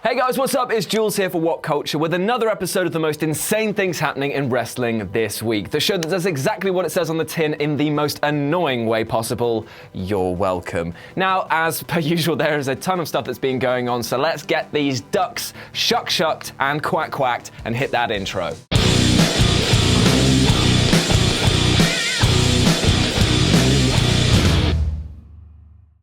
Hey guys, what's up? It's Jules here for WhatCulture with another episode of the most insane things happening in wrestling this week. The show that does exactly what it says on the tin in the most annoying way possible. You're welcome. Now, as per usual, there is a ton of stuff that's been going on, so let's get these ducks shucked and quacked and hit that intro.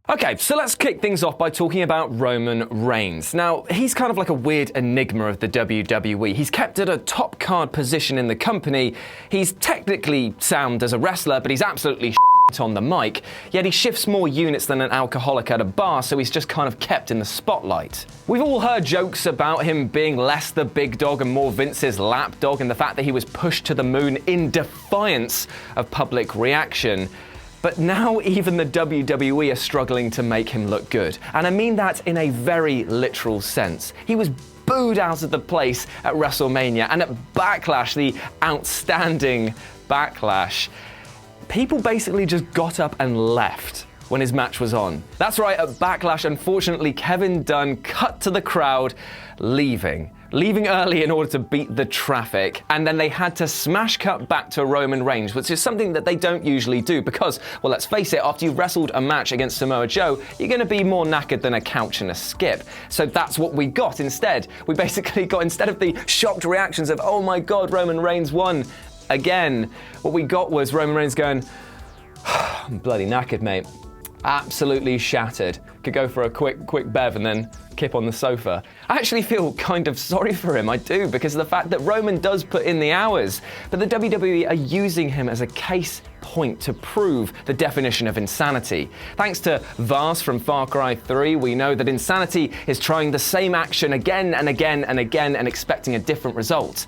Okay, so let's kick things off by talking about Roman Reigns. Now, he's kind of like a weird enigma of the WWE. He's kept at a top card position in the company. He's technically sound as a wrestler, but he's absolutely on the mic, yet he shifts more units than an alcoholic at a bar, so he's just kind of kept in the spotlight. We've all heard jokes about him being less the big dog and more Vince's lapdog, and the fact that he was pushed to the moon in defiance of public reaction. But now even the WWE are struggling to make him look good. And I mean that in a very literal sense. He was booed out of the place at WrestleMania, and at Backlash, the outstanding Backlash, people basically just got up and left when his match was on. That's right, at Backlash, unfortunately, Kevin Dunn cut to the crowd, leaving early in order to beat the traffic, and then they had to smash cut back to Roman Reigns, which is something that they don't usually do because, well, let's face it, after you've wrestled a match against Samoa Joe, you're going to be more knackered than a couch and a skip. So that's what we got instead. We basically got, instead of the shocked reactions of, oh my God, Roman Reigns won again, what we got was Roman Reigns going, I'm bloody knackered, mate. Absolutely shattered. Could go for a quick bev and then kip on the sofa. I actually feel kind of sorry for him, I do, because of the fact that Roman does put in the hours, but the WWE are using him as a case point to prove the definition of insanity. Thanks to Vars from Far Cry 3, we know that insanity is trying the same action again and again and again and expecting a different result.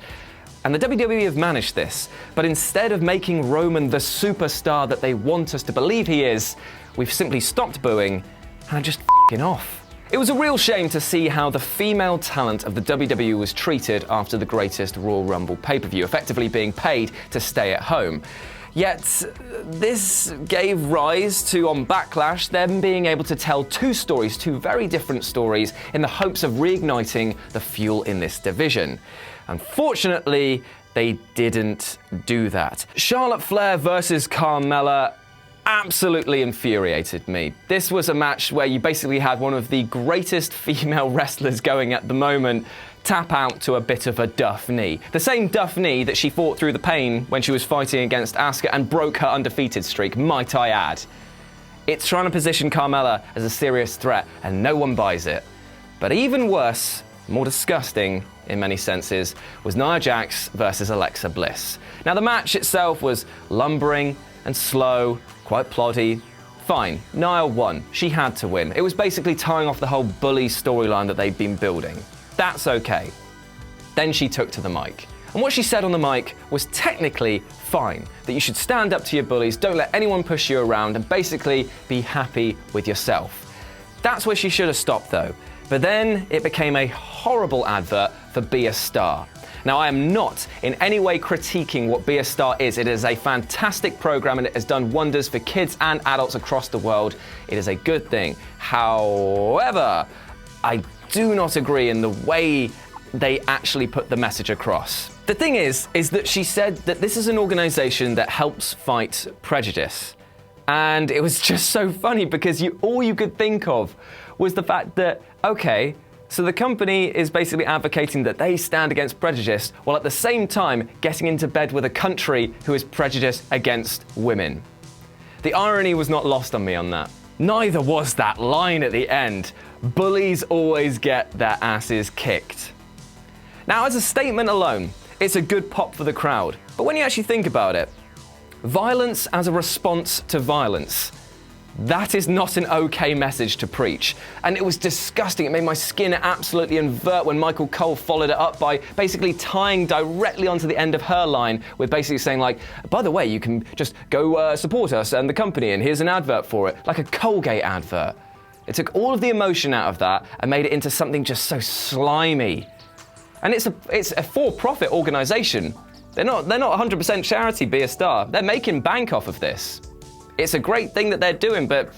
And the WWE have managed this, but instead of making Roman the superstar that they want us to believe he is, we've simply stopped booing and are just f***ing off. It was a real shame to see how the female talent of the WWE was treated after the greatest Royal Rumble pay-per-view, effectively being paid to stay at home. Yet, this gave rise to, on Backlash, them being able to tell two very different stories, in the hopes of reigniting the fuel in this division. Unfortunately, they didn't do that. Charlotte Flair versus Carmella absolutely infuriated me. This was a match where you basically had one of the greatest female wrestlers going at the moment tap out to a bit of a duff knee. The same duff knee that she fought through the pain when she was fighting against Asuka and broke her undefeated streak, might I add. It's trying to position Carmella as a serious threat, and no one buys it. But even worse, more disgusting in many senses, was Nia Jax versus Alexa Bliss. Now, the match itself was lumbering and slow, quite ploddy. Fine, Nia won. She had to win. It was basically tying off the whole bully storyline that they'd been building. That's okay. Then she took to the mic. And what she said on the mic was technically fine, that you should stand up to your bullies, don't let anyone push you around, and basically be happy with yourself. That's where she should have stopped though. But then it became a horrible advert for Be a Star. Now, I am not in any way critiquing what Be a Star is. It is a fantastic program and it has done wonders for kids and adults across the world. It is a good thing. However, I do not agree in the way they actually put the message across. The thing is that she said that this is an organization that helps fight prejudice. And it was just so funny because all you could think of was the fact that, okay, so the company is basically advocating that they stand against prejudice while at the same time getting into bed with a country who is prejudiced against women. The irony was not lost on me on that. Neither was that line at the end. Bullies always get their asses kicked. Now, as a statement alone, it's a good pop for the crowd. But when you actually think about it, violence as a response to violence, that is not an okay message to preach. And it was disgusting. It made my skin absolutely invert when Michael Cole followed it up by basically tying directly onto the end of her line with basically saying like, by the way, you can just go support us and the company and here's an advert for it, like a Colgate advert. It took all of the emotion out of that and made it into something just so slimy. And it's a for-profit organization. They're not 100% charity, Be a Star. They're making bank off of this. It's a great thing that they're doing, but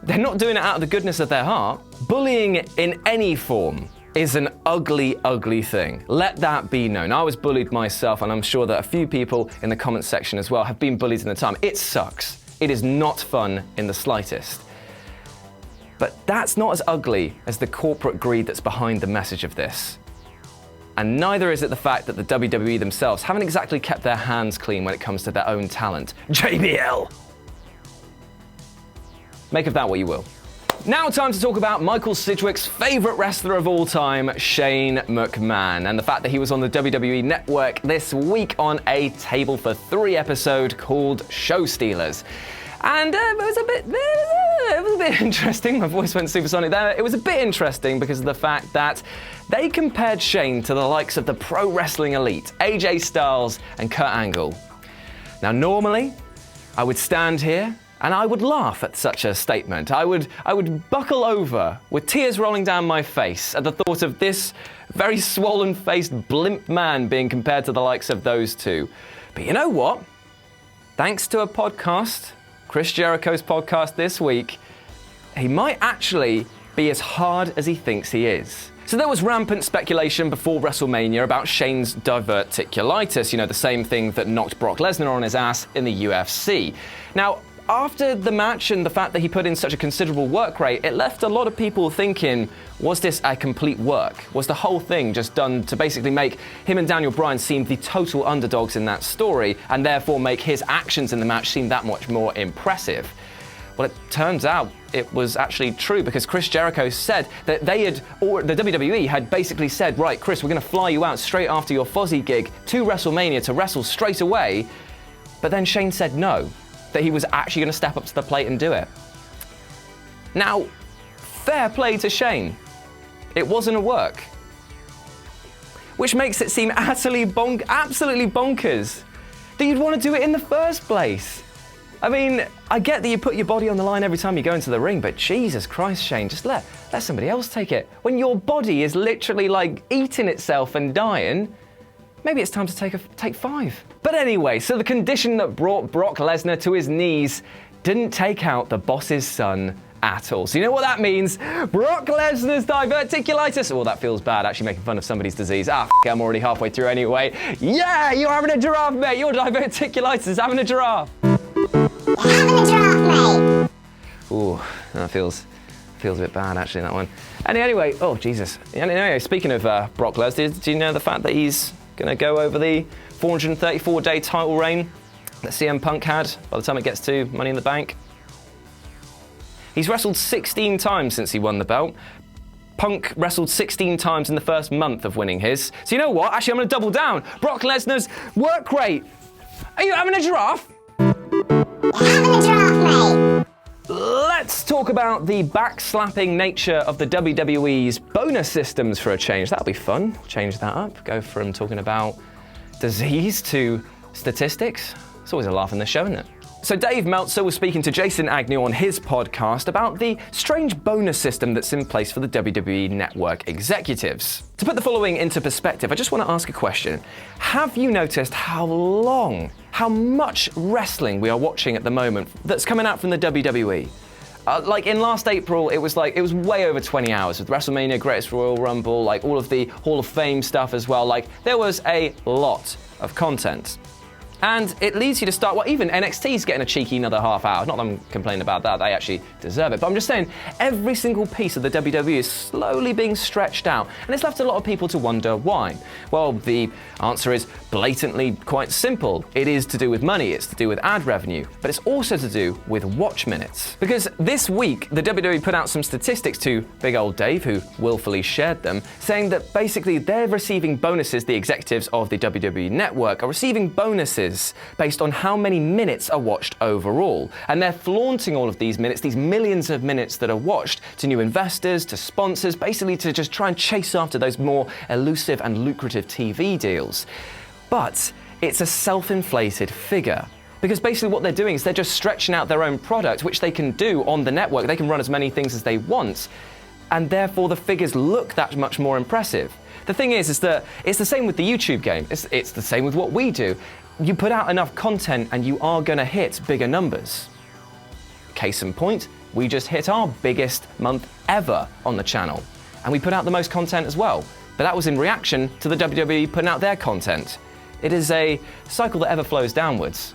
they're not doing it out of the goodness of their heart. Bullying in any form is an ugly, ugly thing. Let that be known. I was bullied myself, and I'm sure that a few people in the comments section as well have been bullied in the time. It sucks. It is not fun in the slightest. But that's not as ugly as the corporate greed that's behind the message of this. And neither is it the fact that the WWE themselves haven't exactly kept their hands clean when it comes to their own talent. JBL! Make of that what you will. Now time to talk about Michael Sidgwick's favourite wrestler of all time, Shane McMahon, and the fact that he was on the WWE Network this week on a Table for 3 episode called Show Stealers. And it was a bit interesting. My voice went supersonic there. It was a bit interesting because of the fact that they compared Shane to the likes of the pro wrestling elite, AJ Styles and Kurt Angle. Now, normally, I would stand here and I would laugh at such a statement. I would buckle over with tears rolling down my face at the thought of this very swollen-faced blimp man being compared to the likes of those two. But you know what? Thanks to a podcast, Chris Jericho's podcast this week, he might actually be as hard as he thinks he is. So there was rampant speculation before WrestleMania about Shane's diverticulitis, the same thing that knocked Brock Lesnar on his ass in the UFC. Now, after the match and the fact that he put in such a considerable work rate, it left a lot of people thinking, was this a complete work? Was the whole thing just done to basically make him and Daniel Bryan seem the total underdogs in that story, and therefore make his actions in the match seem that much more impressive? Well, it turns out it was actually true, because Chris Jericho said that the WWE had basically said, right, Chris, we're going to fly you out straight after your Fozzy gig to WrestleMania to wrestle straight away. But then Shane said no, that he was actually going to step up to the plate and do it. Now, fair play to Shane. It wasn't a work. Which makes it seem absolutely bonkers that you'd want to do it in the first place. I mean, I get that you put your body on the line every time you go into the ring, but Jesus Christ, Shane, just let somebody else take it. When your body is literally like eating itself and dying, maybe it's time to take 5. But anyway, so the condition that brought Brock Lesnar to his knees didn't take out the boss's son at all. So you know what that means? Brock Lesnar's diverticulitis. Oh, that feels bad, actually making fun of somebody's disease. I'm already halfway through anyway. Yeah, you're having a giraffe, mate. Your diverticulitis is having a giraffe. Having a giraffe, mate. Ooh, that feels a bit bad, actually, that one. Anyway, oh, Jesus. Anyway, speaking of Brock Lesnar, do you know the fact that he's going to go over the 434-day title reign that CM Punk had by the time it gets to Money in the Bank? He's wrestled 16 times since he won the belt. Punk wrestled 16 times in the first month of winning his. So you know what? Actually, I'm going to double down. Brock Lesnar's work rate. Are you having a giraffe? Having a giraffe, mate. Let's talk about the backslapping nature of the WWE's bonus systems for a change. That'll be fun. Change that up. Go from talking about disease to statistics. It's always a laugh in the show, isn't it? So Dave Meltzer was speaking to Jason Agnew on his podcast about the strange bonus system that's in place for the WWE Network executives. To put the following into perspective, I just want to ask a question. Have you noticed how much wrestling we are watching at the moment that's coming out from the WWE? Like in last April, it was way over 20 hours with WrestleMania, Greatest Royal Rumble, like all of the Hall of Fame stuff as well. Like there was a lot of content. And it leads you to start, well, even NXT's getting a cheeky another half hour. Not that I'm complaining about that, they actually deserve it. But I'm just saying, every single piece of the WWE is slowly being stretched out. And it's left a lot of people to wonder why. Well, the answer is blatantly quite simple. It is to do with money, it's to do with ad revenue, but it's also to do with watch minutes. Because this week, the WWE put out some statistics to big old Dave, who willfully shared them, saying that basically they're receiving bonuses, the executives of the WWE Network are receiving bonuses based on how many minutes are watched overall. And they're flaunting all of these minutes, these millions of minutes that are watched, to new investors, to sponsors, basically to just try and chase after those more elusive and lucrative TV deals. But it's a self-inflated figure. Because basically what they're doing is they're just stretching out their own product, which they can do on the network. They can run as many things as they want, and therefore the figures look that much more impressive. The thing is that it's the same with the YouTube game. It's the same with what we do. You put out enough content and you are going to hit bigger numbers. Case in point, we just hit our biggest month ever on the channel. and we put out the most content as well. But that was in reaction to the WWE putting out their content. It is a cycle that ever flows downwards.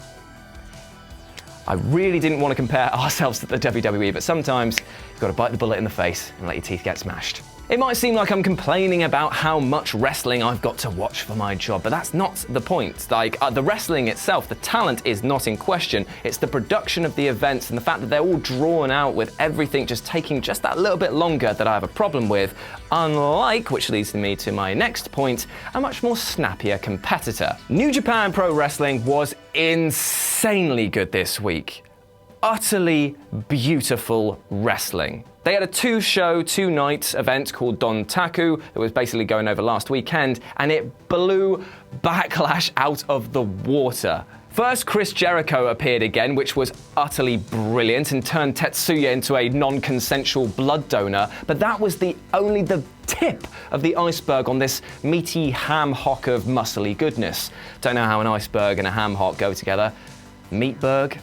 I really didn't want to compare ourselves to the WWE, but sometimes you've got to bite the bullet in the face and let your teeth get smashed. It might seem like I'm complaining about how much wrestling I've got to watch for my job, but that's not the point. Like, the wrestling itself, the talent is not in question. It's the production of the events and the fact that they're all drawn out with everything just taking just that little bit longer that I have a problem with. Unlike, which leads me to my next point, a much more snappier competitor. New Japan Pro Wrestling was insanely good this week. Utterly beautiful wrestling. They had a two-night event called Don Taku that was basically going over last weekend, and it blew Backlash out of the water. First, Chris Jericho appeared again, which was utterly brilliant and turned Tetsuya into a non-consensual blood donor, but that was only the tip of the iceberg on this meaty ham hock of muscly goodness. Don't know how an iceberg and a ham hock go together. Meatberg?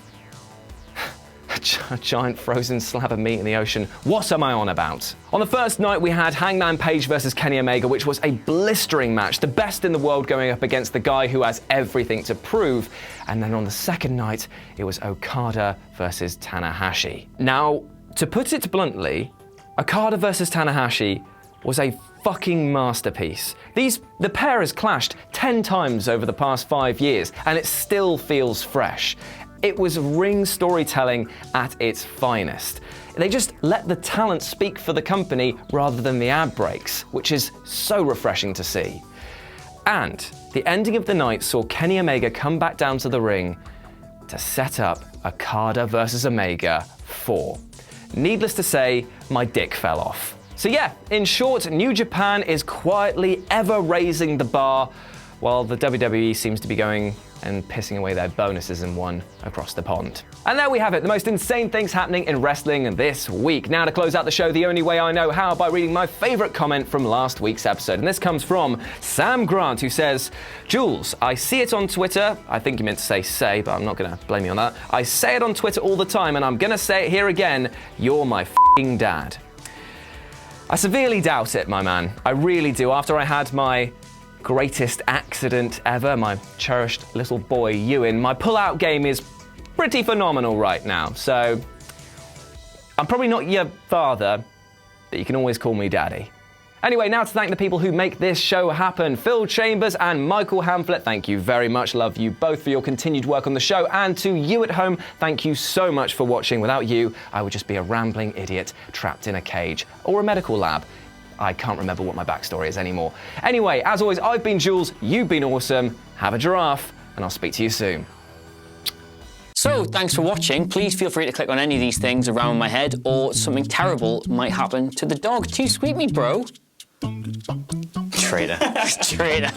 A giant frozen slab of meat in the ocean. What am I on about? On the first night, we had Hangman Page versus Kenny Omega, which was a blistering match, the best in the world going up against the guy who has everything to prove. And then on the second night, it was Okada versus Tanahashi. Now, to put it bluntly, Okada versus Tanahashi was a fucking masterpiece. The pair has clashed 10 times over the past 5 years, and it still feels fresh. It was ring storytelling at its finest. They just let the talent speak for the company rather than the ad breaks, which is so refreshing to see. And the ending of the night saw Kenny Omega come back down to the ring to set up Okada versus Omega 4. Needless to say, my dick fell off. So yeah, in short, New Japan is quietly ever raising the bar, while the WWE seems to be going and pissing away their bonuses in one across the pond. And there we have it, the most insane things happening in wrestling this week. Now to close out the show the only way I know how, by reading my favourite comment from last week's episode. And this comes from Sam Grant, who says, Jules, I see it on Twitter. I think you meant to say, but I'm not gonna blame you on that. I say it on Twitter all the time, and I'm gonna say it here again. You're my f***ing dad. I severely doubt it, my man. I really do. After I had my greatest accident ever, my cherished little boy Ewan, my pull-out game is pretty phenomenal right now. So I'm probably not your father, but you can always call me daddy. Anyway, now to thank the people who make this show happen. Phil Chambers and Michael Hamflett, thank you very much. Love you both for your continued work on the show. And to you at home, thank you so much for watching. Without you, I would just be a rambling idiot trapped in a cage or a medical lab. I can't remember what my backstory is anymore. Anyway, as always, I've been Jules, you've been awesome. Have a giraffe, and I'll speak to you soon. So, thanks for watching. Please feel free to click on any of these things around my head, or something terrible might happen to the dog. Too sweet me, bro. Traitor. Traitor.